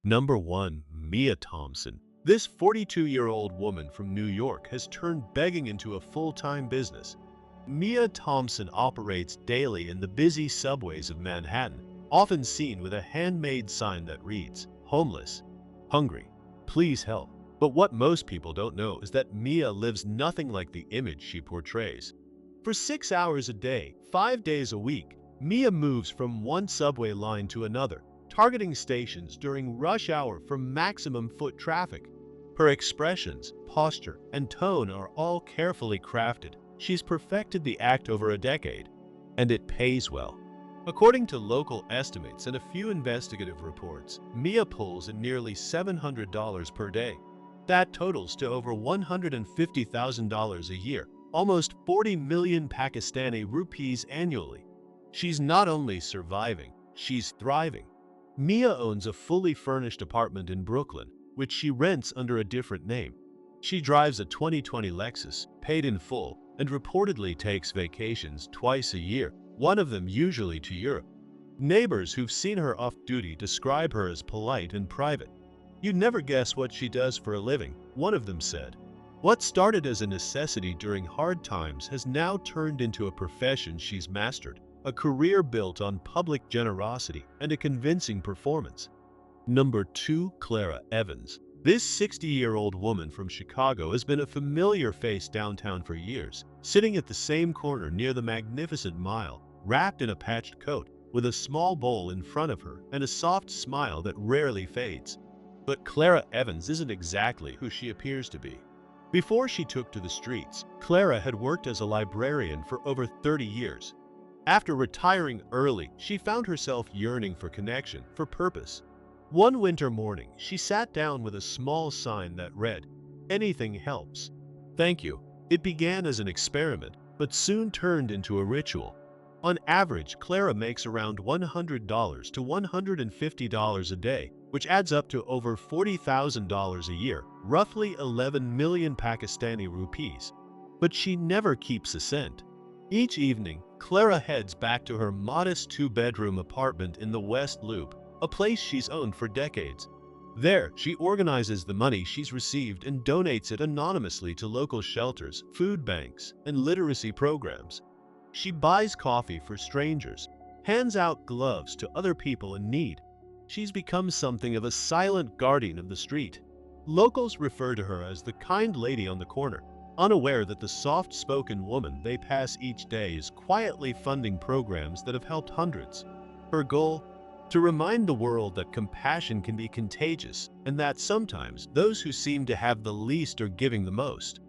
Number 1. Mia Thompson. This 42-year-old woman from New York has turned begging into a full-time business. Mia Thompson operates daily in the busy subways of Manhattan, often seen with a handmade sign that reads, "Homeless, hungry, please help." But what most people don't know is that Mia lives nothing like the image she portrays. For 6 hours a day, 5 days a week, Mia moves from one subway line to another, targeting stations during rush hour for maximum foot traffic. Her expressions, posture, and tone are all carefully crafted. She's perfected the act over a decade, and it pays well. According to local estimates and a few investigative reports, Mia pulls in nearly $700 per day. That totals to over $150,000 a year, almost 40 million Pakistani rupees annually. She's not only surviving, she's thriving. Mia owns a fully furnished apartment in Brooklyn, which she rents under a different name. She drives a 2020 Lexus, paid in full, and reportedly takes vacations twice a year, one of them usually to Europe. Neighbors who've seen her off-duty describe her as polite and private. "You'd never guess what she does for a living," one of them said. What started as a necessity during hard times has now turned into a profession she's mastered, a career built on public generosity and a convincing performance. Number 2. Clara Evans. This 60-year-old woman from Chicago has been a familiar face downtown for years, sitting at the same corner near the Magnificent Mile, wrapped in a patched coat, with a small bowl in front of her and a soft smile that rarely fades. But Clara Evans isn't exactly who she appears to be. Before she took to the streets, Clara had worked as a librarian for over 30 years. After retiring early, she found herself yearning for connection, for purpose. One winter morning, she sat down with a small sign that read, "Anything helps. Thank you." It began as an experiment, but soon turned into a ritual. On average, Clara makes around $100 to $150 a day, which adds up to over $40,000 a year, roughly 11 million Pakistani rupees. But she never keeps a cent. Each evening, Clara heads back to her modest two-bedroom apartment in the West Loop, a place she's owned for decades. There, she organizes the money she's received and donates it anonymously to local shelters, food banks, and literacy programs. She buys coffee for strangers, hands out gloves to other people in need. She's become something of a silent guardian of the street. Locals refer to her as the kind lady on the corner, unaware that the soft-spoken woman they pass each day is quietly funding programs that have helped hundreds. Her goal? To remind the world that compassion can be contagious and that sometimes those who seem to have the least are giving the most.